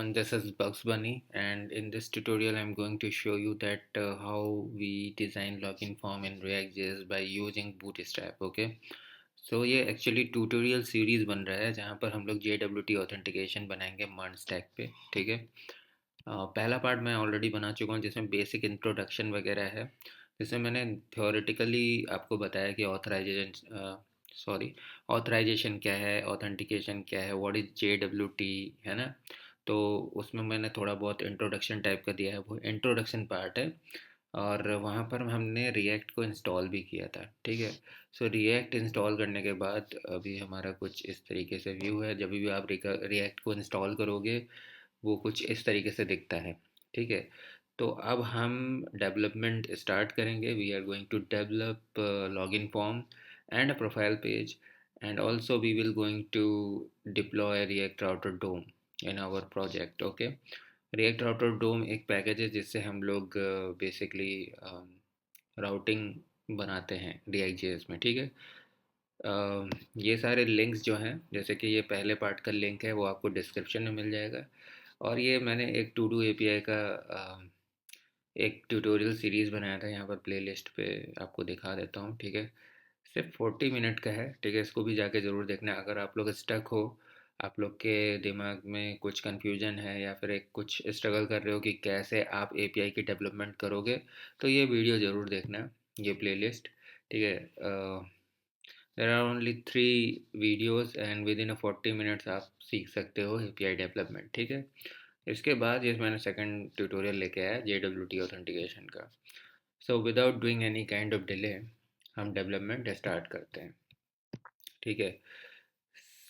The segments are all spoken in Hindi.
everyone, this is Bugs Bunny, and in this tutorial, I'm going to show you that how we design login form in React.js by using Bootstrap. Okay, so ये एक्चुअली ट्यूटोरियल सीरीज बन रहा है जहाँ पर हम लोग JWT ऑथेंटिकेशन बनाएंगे मर्न स्टैक पे। ठीक है, पहला पार्ट मैं ऑलरेडी बना चुका हूँ जिसमें बेसिक इंट्रोडक्शन वगैरह है, जिसमें मैंने थ्योरेटिकली आपको बताया कि ऑथराइजेशन क्या है, ऑथेंटिकेशन क्या है, व्हाट इज़ JWT, है ना। तो उसमें मैंने थोड़ा बहुत इंट्रोडक्शन टाइप का दिया है, वो इंट्रोडक्शन पार्ट है। और वहाँ पर हमने रिएक्ट को इंस्टॉल भी किया था। ठीक है, सो रिएक्ट इंस्टॉल करने के बाद अभी हमारा कुछ इस तरीके से व्यू है। जब भी आप रिएक्ट को इंस्टॉल करोगे वो कुछ इस तरीके से दिखता है। ठीक है, तो अब हम डेवलपमेंट स्टार्ट करेंगे। We are going to develop login form and a profile page, and also we will going to deploy React router DOM in our project. Okay, React router DOM एक पैकेज है जिससे हम लोग बेसिकली राउटिंग बनाते हैं रिएक्ट जेएस में। ठीक है, ये सारे लिंक्स जो हैं, जैसे कि ये पहले पार्ट का लिंक है वो आपको डिस्क्रिप्शन में मिल जाएगा। और ये मैंने एक टू डू एपीआई का एक ट्यूटोरियल सीरीज़ बनाया था, यहाँ पर प्लेलिस्ट पे आपको दिखा देता हूँ। ठीक है, सिर्फ 40 मिनट का है। ठीक है, इसको भी जाके ज़रूर देखना। अगर आप लोग स्टक हो, आप लोग के दिमाग में कुछ कन्फ्यूजन है या फिर एक कुछ स्ट्रगल कर रहे हो कि कैसे आप एपीआई की डेवलपमेंट करोगे, तो ये वीडियो ज़रूर देखना, ये प्लेलिस्ट। ठीक है, there are only 3 videos and within a 40 minutes आप सीख सकते हो एपीआई डेवलपमेंट। ठीक है, इसके बाद ये मैंने सेकंड ट्यूटोरियल लेके आया JWT ऑथेंटिकेशन का। So without doing any kind of delay हम डेवलपमेंट स्टार्ट करते हैं। ठीक है,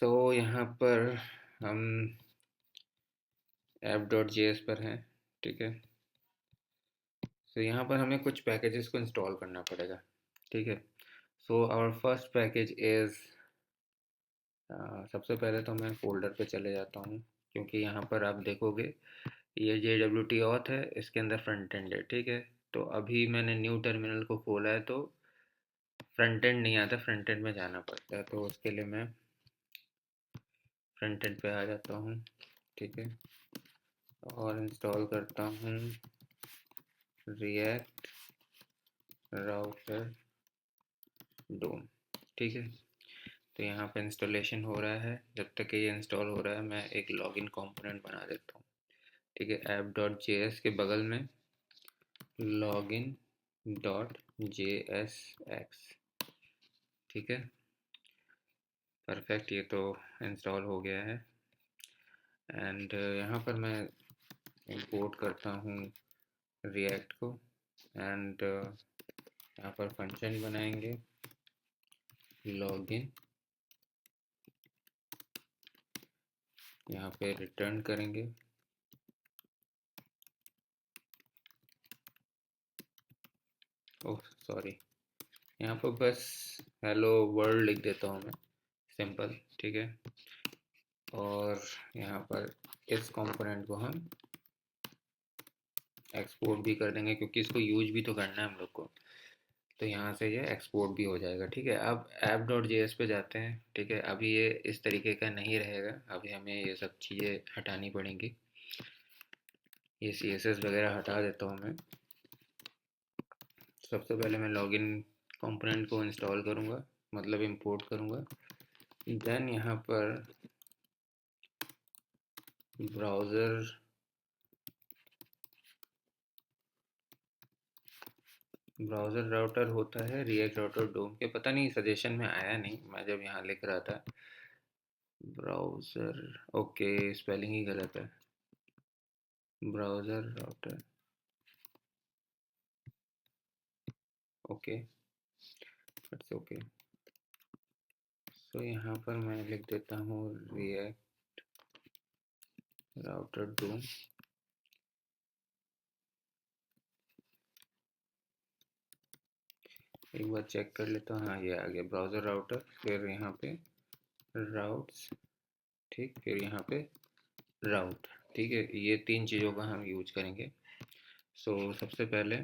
सो यहाँ पर हम app.js पर हैं। ठीक है, सो यहाँ पर हमें कुछ पैकेजेस को इंस्टॉल करना पड़ेगा। ठीक है, so our first package is, सबसे पहले तो मैं फ़ोल्डर पे चले जाता हूँ, क्योंकि यहाँ पर आप देखोगे ये JWT ऑथ है, इसके अंदर फ्रंट एंड है। ठीक है, तो अभी मैंने न्यू टर्मिनल को खोला है तो फ्रंट एंड नहीं आता, फ्रंट एंड में जाना पड़ता है। तो उसके लिए मैं फ्रंट एंड पे आ जाता हूँ। ठीक है, और इंस्टॉल करता हूँ रिएक्ट राउटर डोम। ठीक है, तो यहाँ पे इंस्टॉलेशन हो रहा है। जब तक कि ये इंस्टॉल हो रहा है मैं एक लॉगिन कंपोनेंट बना देता हूँ। ठीक है, app.js के बगल में लॉगिन डॉट JSX। ठीक है, परफेक्ट, ये तो इंस्टॉल हो गया है। एंड यहाँ पर मैं इंपोर्ट करता हूँ रिएक्ट को, एंड यहाँ पर फंक्शन बनाएंगे लॉगिन, यहाँ पे रिटर्न करेंगे ओह सॉरी, यहाँ पर बस हेलो वर्ल्ड लिख देता हूँ मैं, सिंपल। ठीक है, और यहाँ पर इस कंपोनेंट को हम एक्सपोर्ट भी कर देंगे, क्योंकि इसको यूज भी तो करना है हम लोग को। तो यहाँ से ये एक्सपोर्ट भी हो जाएगा। ठीक है, अब app.js पे जाते हैं। ठीक है, अभी ये इस तरीके का नहीं रहेगा, अभी हमें ये सब चीज़ें हटानी पड़ेंगी। ये CSS वगैरह हटा देता हूँ मैं। सबसे पहले मैं लॉगिन कंपोनेंट को इंस्टॉल करूँगा, मतलब इंपोर्ट करूँगा। देन यहाँ पर ब्राउज़र ब्राउज़र राउटर होता है रिएक्ट राउटर डोम के, पता नहीं सजेशन में आया नहीं, मैं जब यहाँ लिख रहा था ब्राउज़र, ओके स्पेलिंग ही गलत है, browser router, okay it's okay. So यहाँ पर मैं लिख देता हूँ रिएक्ट राउटर डोम। एक बार चेक कर लेता हूँ, हाँ ये आ गया ब्राउज़र राउटर, फिर यहाँ पे राउट्स, ठीक, फिर यहाँ पे राउट। ठीक है, ये 3 चीज़ों का हम यूज करेंगे। सो सबसे पहले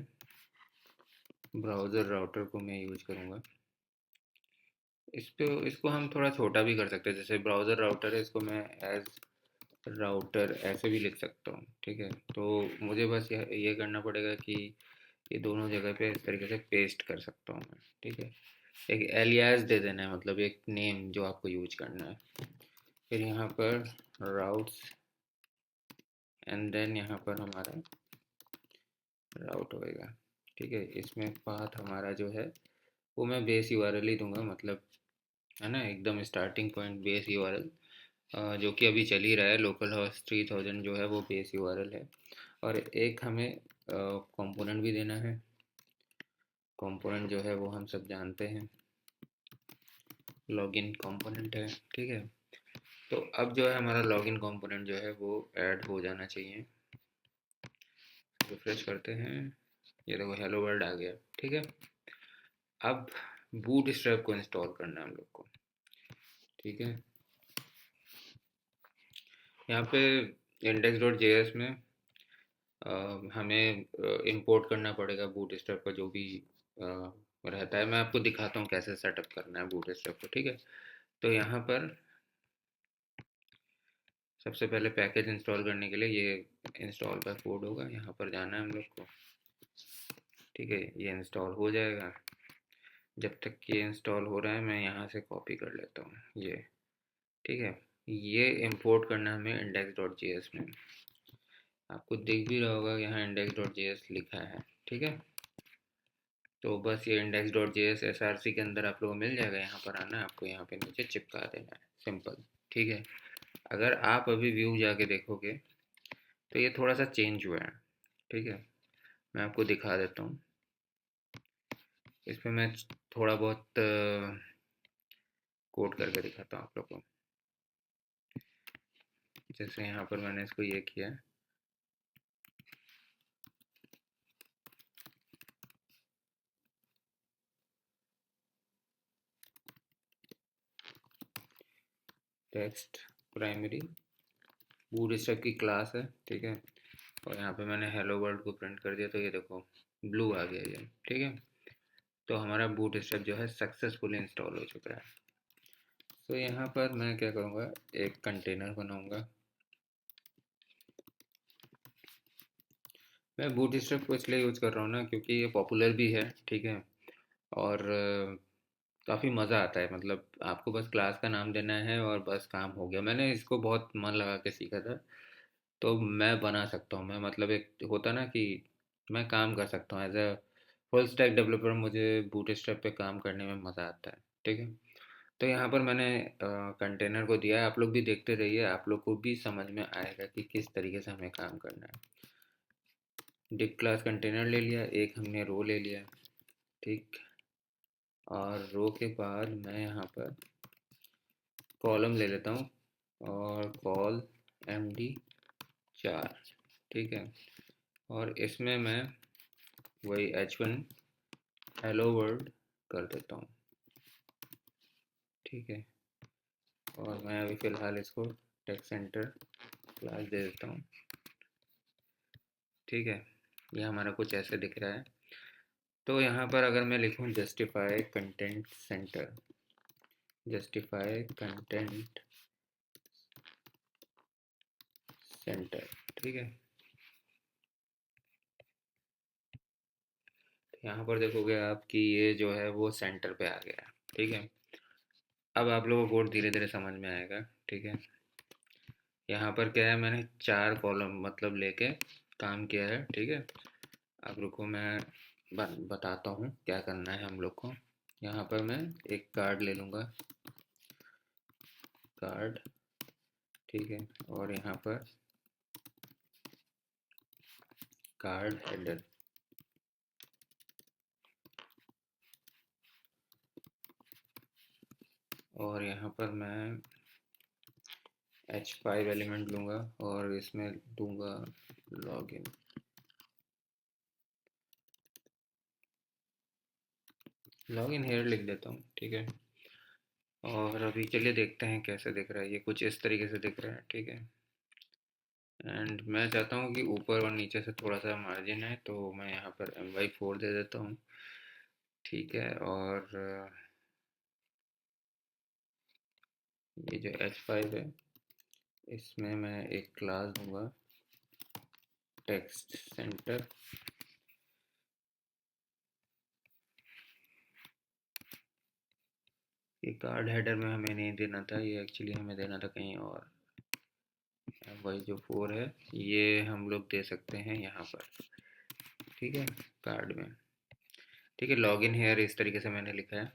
ब्राउज़र राउटर को मैं यूज करूँगा। इस पे इसको हम थोड़ा छोटा भी कर सकते हैं, जैसे ब्राउज़र राउटर है, इसको मैं एज राउटर ऐसे भी लिख सकता हूँ, ठीक है। तो मुझे बस ये करना पड़ेगा कि ये दोनों जगह पे इस तरीके से पेस्ट कर सकता हूँ मैं, ठीक है। एक एलियास दे देना है, मतलब एक नेम जो आपको यूज करना है। फिर यहाँ पर राउट्स एंड देन यहाँ पर हमारा राउट होएगा, ठीक है। इसमें पाथ हमारा जो है वो मैं बेस यूआरएल ही दूंगा, मतलब है ना, एकदम स्टार्टिंग पॉइंट बेस यूआरएल, जो कि अभी चल ही रहा है। लोकल हॉस्ट 3000 जो है वो बेस यूआरएल है। और एक हमें कंपोनेंट भी देना है। कंपोनेंट जो है वो हम सब जानते हैं, लॉगिन कंपोनेंट है, ठीक है। तो अब जो है हमारा लॉगिन कंपोनेंट जो है वो ऐड हो जाना चाहिए। रिफ्रेश करते हैं, ये देखो हेलो वर्ल्ड आ गया, ठीक है। अब बूट स्ट्रैप को इंस्टॉल करना है हम लोग को, ठीक है। यहाँ पे इंडेक्स डॉट जेएस में हमें इंपोर्ट करना पड़ेगा बूट स्ट्रैप का जो भी रहता है। मैं आपको दिखाता हूँ कैसे सेटअप करना है बूट स्ट्रैप को, ठीक है। तो यहाँ पर सबसे पहले पैकेज इंस्टॉल करने के लिए ये इंस्टॉल का कोड होगा, यहाँ पर जाना है हम लोग को, ठीक है। ये इंस्टॉल हो जाएगा। जब तक ये इंस्टॉल हो रहा है मैं यहाँ से कॉपी कर लेता हूँ ये, ठीक है। ये इंपोर्ट करना है हमें इंडेक्स डॉट जे एस में। आपको दिख भी रहा होगा यहाँ इंडेक्स डॉट जे एस लिखा है, ठीक है। तो बस ये index dot J S S R C के अंदर आप लोगों को मिल जाएगा। यहाँ पर आना है आपको, यहाँ पे नीचे चिपका देना है, सिंपल, ठीक है। अगर आप अभी व्यू जाके देखोगे तो ये थोड़ा सा चेंज हुआ है, ठीक है। मैं आपको दिखा देता हूँ। इसमें मैं थोड़ा बहुत कोड करके दिखाता हूँ आप लोग को। जैसे यहाँ पर मैंने इसको ये किया, टेक्स्ट प्राइमरी बूटस्ट्रैप की क्लास है, ठीक है। और यहाँ पे मैंने हेलो वर्ल्ड को प्रिंट कर दिया, तो ये देखो ब्लू आ गया ये, ठीक है। तो हमारा बूटस्ट्रैप जो है सक्सेसफुली इंस्टॉल हो चुका है। तो यहाँ पर मैं क्या करूँगा, एक कंटेनर बनाऊँगा। मैं बूटस्ट्रैप को इसलिए यूज़ कर रहा हूँ ना क्योंकि ये पॉपुलर भी है, ठीक है। और काफ़ी मज़ा आता है, मतलब आपको बस क्लास का नाम देना है और बस काम हो गया। मैंने इसको बहुत मन लगा के सीखा था, तो मैं बना सकता हूँ। मैं मतलब एक होता ना कि मैं काम कर सकता हूँ as a full stack developer. मुझे बूटस्ट्रैप पे काम करने में मज़ा आता है, ठीक है। तो यहाँ पर मैंने कंटेनर को दिया है। आप लोग भी देखते रहिए, आप लोग को भी समझ में आएगा कि किस तरीके से हमें काम करना है। डिप क्लास कंटेनर ले लिया, एक हमने रो ले लिया, ठीक। और रो के बाद मैं यहाँ पर कॉलम ले लेता हूँ और कॉल md4, ठीक है। और इसमें मैं वही h1 हेलो वर्ल्ड कर देता हूँ, ठीक है। और मैं अभी फ़िलहाल इसको टेक्स्ट सेंटर क्लास दे देता हूँ, ठीक है। ये हमारा कुछ ऐसे दिख रहा है। तो यहाँ पर अगर मैं लिखूँ justify content centre, justify content centre, ठीक है। यहाँ पर देखोगे आप कि ये जो है वो सेंटर पे आ गया है, ठीक है। अब आप लोगों को कोड धीरे धीरे समझ में आएगा, ठीक है। यहाँ पर क्या है, मैंने 4 कॉलम मतलब लेके काम किया है, ठीक है। अब रुको मैं बताता हूँ क्या करना है हम लोग को। यहाँ पर मैं एक कार्ड ले लूँगा, कार्ड, ठीक है। और यहाँ पर कार्ड हेडर, और यहाँ पर मैं h5 एलिमेंट लूँगा और इसमें दूंगा लॉगिन, लॉगिन हेयर लिख देता हूँ, ठीक है। और अभी चलिए देखते हैं कैसे दिख रहा है। ये कुछ इस तरीके से दिख रहा है, ठीक है। एंड मैं चाहता हूँ कि ऊपर और नीचे से थोड़ा सा मार्जिन है, तो मैं यहाँ पर my4 दे देता हूँ, ठीक है। और ये जो h5 है इसमें मैं एक क्लास दूंगा टेक्स्ट सेंटर। ये कार्ड हेडर में हमें नहीं देना था, ये एक्चुअली हमें देना था कहीं और। वाई जो 4 है ये हम लोग दे सकते हैं यहाँ पर, ठीक है, कार्ड में। ठीक है, लॉगिन हेयर इस तरीके से मैंने लिखा है।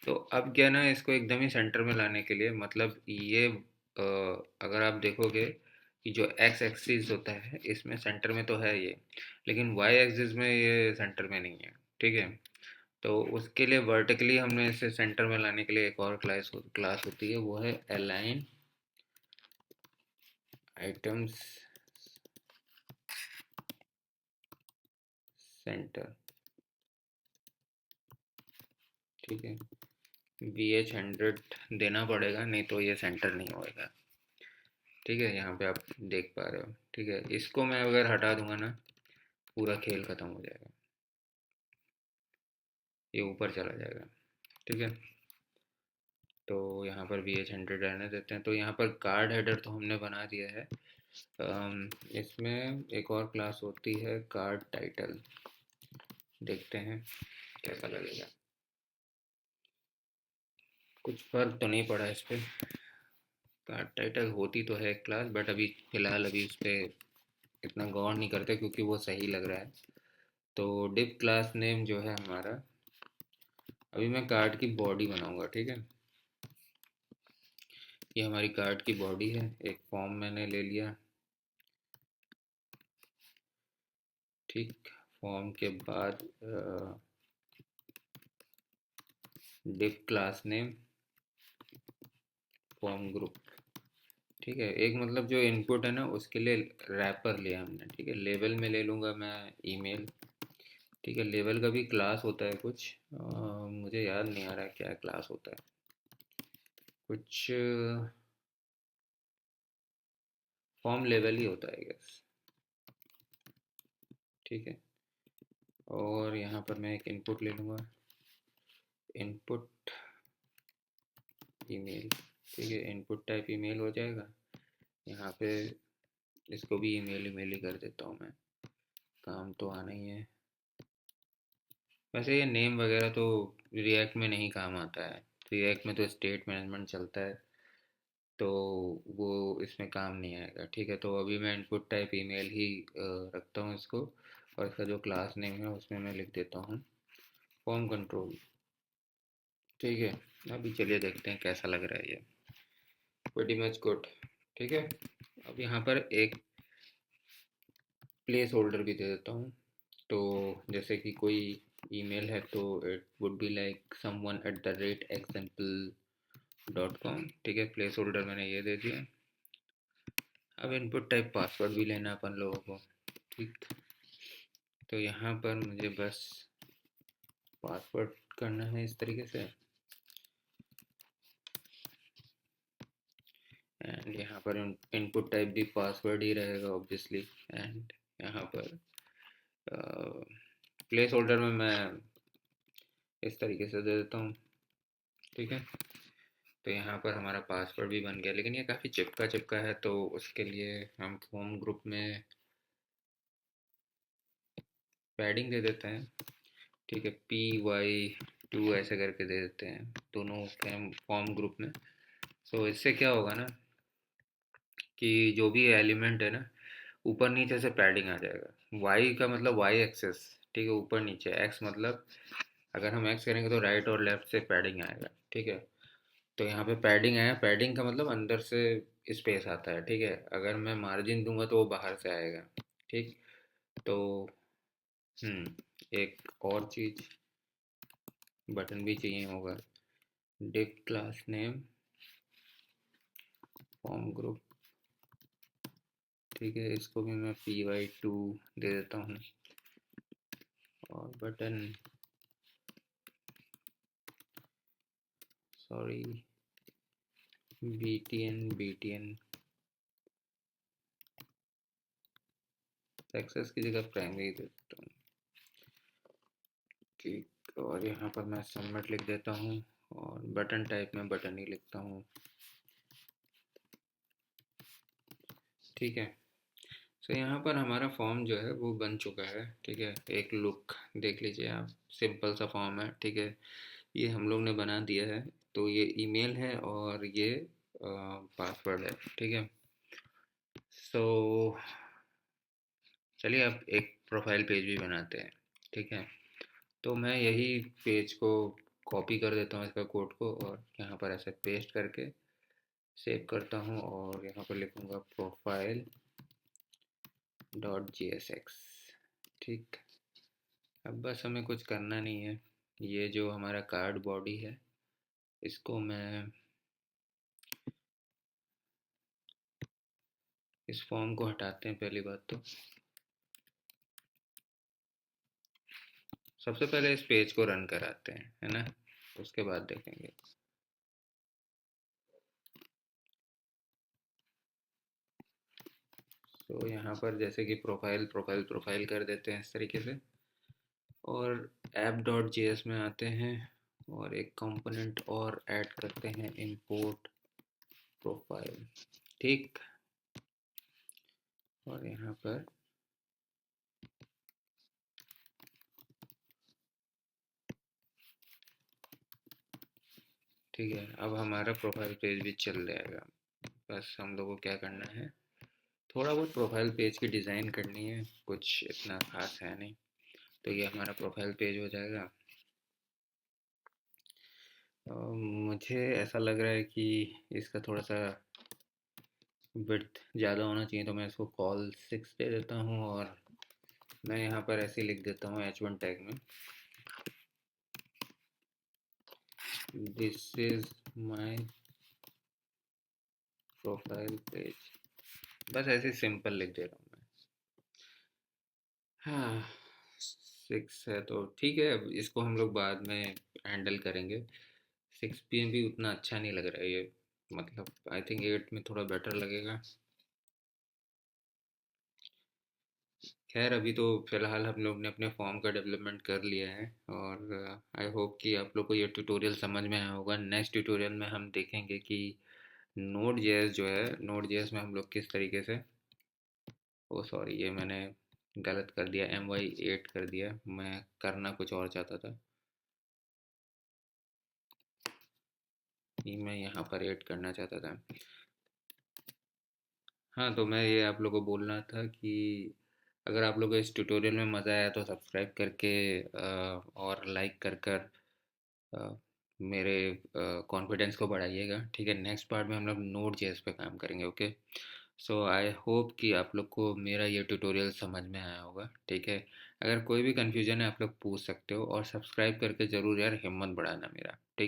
तो अब क्या ना, इसको एकदम ही सेंटर में लाने के लिए, मतलब ये अगर आप देखोगे कि जो एक्स एक्सिस होता है इसमें सेंटर में तो है ये, लेकिन वाई एक्सिस में ये सेंटर में नहीं है। ठीक है, तो उसके लिए वर्टिकली हमने इसे सेंटर में लाने के लिए एक और क्लास होती है, वो है अलाइन आइटम्स सेंटर। ठीक है, VH100 देना पड़ेगा, नहीं तो ये सेंटर नहीं होएगा। ठीक है, यहाँ पे आप देख पा रहे हो। ठीक है, इसको मैं अगर हटा दूंगा ना, पूरा खेल ख़त्म हो जाएगा, ये ऊपर चला जाएगा। ठीक है, तो यहाँ पर VH100 रहने देते हैं। तो यहाँ पर कार्ड हेडर तो हमने बना दिया है। इसमें एक और क्लास होती है कार्ड टाइटल, देखते हैं कैसा लगेगा। कुछ फर्क तो नहीं पड़ा इस पर। कार्ड टाइटल होती तो है एक क्लास, बट अभी फ़िलहाल अभी उस पर इतना गौर नहीं करते क्योंकि वो सही लग रहा है। तो डिप क्लास नेम जो है हमारा, अभी मैं कार्ड की बॉडी बनाऊंगा। ठीक है, ये हमारी कार्ड की बॉडी है, एक फॉर्म मैंने ले लिया। ठीक, फॉर्म के बाद div class name form group. ठीक है, एक मतलब जो इनपुट है ना उसके लिए रैपर लिया हमने। ठीक है, लेवल में ले लूँगा मैं ईमेल। ठीक है, लेवल का भी क्लास होता है कुछ, मुझे याद नहीं आ रहा है क्या क्लास होता है, कुछ फॉर्म लेवल ही होता है गैस। ठीक है, और यहाँ पर मैं एक इनपुट ले लूँगा, इनपुट ईमेल। ठीक है, इनपुट टाइप ईमेल हो जाएगा। यहाँ पे इसको भी ईमेल ईमेल ही कर देता हूँ मैं, काम तो आना ही है। वैसे ये नेम वगैरह तो रिएक्ट में नहीं काम आता है, रिएक्ट में तो स्टेट मैनेजमेंट चलता है, तो वो इसमें काम नहीं आएगा। ठीक है, तो अभी मैं इनपुट टाइप ईमेल ही रखता हूँ इसको, और इसका जो क्लास नेम है उसमें मैं लिख देता हूँ फॉर्म कंट्रोल। ठीक है, अभी चलिए देखते हैं कैसा लग रहा है ये। Very much good. ठीक है, अब यहाँ पर एक प्लेस होल्डर भी दे देता हूँ। तो जैसे कि कोई ईमेल है तो it would be like someone@example.com। ठीक है, प्लेस होल्डर मैंने ये दे दिया। अब इनपुट टाइप पासवर्ड भी लेना अपन लोगों को। ठीक, तो यहाँ पर मुझे बस पासवर्ड करना है इस तरीके से, एंड यहाँ पर इनपुट टाइप भी पासवर्ड ही रहेगा ऑब्वियसली। एंड यहाँ पर प्लेस होल्डर में मैं इस तरीके से दे देता हूँ। ठीक है, तो यहाँ पर हमारा पासवर्ड भी बन गया, लेकिन ये काफ़ी चिपका चिपका है, तो उसके लिए हम होम ग्रुप में पैडिंग दे देते हैं। ठीक है, PY2 ऐसे करके दे देते हैं दोनों फॉर्म ग्रुप में। सो इससे क्या होगा ना कि जो भी एलिमेंट है ना, ऊपर नीचे से पैडिंग आ जाएगा। वाई का मतलब वाई एक्सेस। ठीक है, ऊपर नीचे। एक्स मतलब अगर हम एक्स करेंगे तो राइट और लेफ्ट से पैडिंग आएगा। ठीक है, तो यहाँ पे पैडिंग आया, पैडिंग का मतलब अंदर से स्पेस आता है। ठीक है, अगर मैं मार्जिन दूंगा तो वो बाहर से आएगा। ठीक, तो एक और चीज़, बटन भी चाहिए होगा, div class name form group. ठीक है, इसको भी मैं PY2 दे देता हूँ, और बटन, सॉरी, BTN एक्सेस की जगह प्राइमरी दे देता हूँ। ठीक, और यहाँ पर मैं सबमिट लिख देता हूँ, और बटन टाइप में बटन ही लिखता हूँ। ठीक है। सो यहाँ पर हमारा फॉर्म जो है वो बन चुका है, ठीक है। एक लुक देख लीजिए आप, सिंपल सा फॉर्म है, ठीक है। ये हम लोग ने बना दिया है। तो ये ईमेल है और ये पासवर्ड है, ठीक है। सो चलिए अब एक प्रोफाइल पेज भी बनाते हैं, ठीक है। तो मैं यही पेज को कॉपी कर देता हूँ, इसका कोड को, और यहाँ पर ऐसे पेस्ट करके सेव करता हूँ, और यहाँ पर लिखूँगा profile dot G S x, ठीक। अब बस हमें कुछ करना नहीं है। ये जो हमारा कार्ड बॉडी है, इसको मैं इस फॉर्म को हटाते हैं पहली बात तो। सबसे पहले इस पेज को रन कराते हैं, है ना, उसके बाद देखेंगे। तो यहाँ पर जैसे कि प्रोफाइल प्रोफाइल प्रोफाइल कर देते हैं इस तरीके से, और ऐप डॉट जे एस में आते हैं, और एक कंपोनेंट और ऐड करते हैं, इंपोर्ट प्रोफाइल, ठीक। और यहाँ पर ठीक है, अब हमारा प्रोफाइल पेज भी चल जाएगा। बस हम लोगों को क्या करना है, थोड़ा बहुत प्रोफाइल पेज की डिज़ाइन करनी है, कुछ इतना खास है नहीं। तो ये हमारा प्रोफाइल पेज हो जाएगा। मुझे ऐसा लग रहा है कि इसका थोड़ा सा विड्थ ज़्यादा होना चाहिए, तो मैं इसको कॉल 6 दे देता हूँ, और मैं यहाँ पर ऐसे लिख देता हूँ H1 टैग में, this is my profile page. बस ऐसे सिंपल लिख दे रहा हूँ मैं। हाँ, 6 है तो ठीक है, अब इसको हम लोग बाद में हैंडल करेंगे। 6 PM भी उतना अच्छा नहीं लग रहा है ये, मतलब आई थिंक 8 में थोड़ा बेटर लगेगा। खैर अभी तो फ़िलहाल हम लोग ने अपने फॉर्म का डेवलपमेंट कर लिया है, और आई होप कि आप लोग को ये ट्यूटोरियल समझ में आया होगा। नेक्स्ट ट्यूटोरियल में हम देखेंगे कि नोड जेएस जो है, नोड जेएस में हम लोग किस तरीके से, ओ सॉरी ये मैंने गलत कर दिया, MY8 कर दिया, मैं करना कुछ और चाहता था, ये मैं यहाँ पर ऐड करना चाहता था। हाँ, तो मैं ये आप लोगों को बोलना था कि अगर आप लोगों को इस ट्यूटोरियल में मज़ा आया तो सब्सक्राइब करके और लाइक कर कर अ, मेरे कॉन्फिडेंस को बढ़ाइएगा, ठीक है। नेक्स्ट पार्ट में हम लोग नोड जेएस पे काम करेंगे, ओके। सो आई होप कि आप लोग को मेरा ये ट्यूटोरियल समझ में आया होगा, ठीक है। अगर कोई भी कन्फ्यूजन है आप लोग पूछ सकते हो, और सब्सक्राइब करके ज़रूर यार हिम्मत बढ़ाना मेरा, ठीक।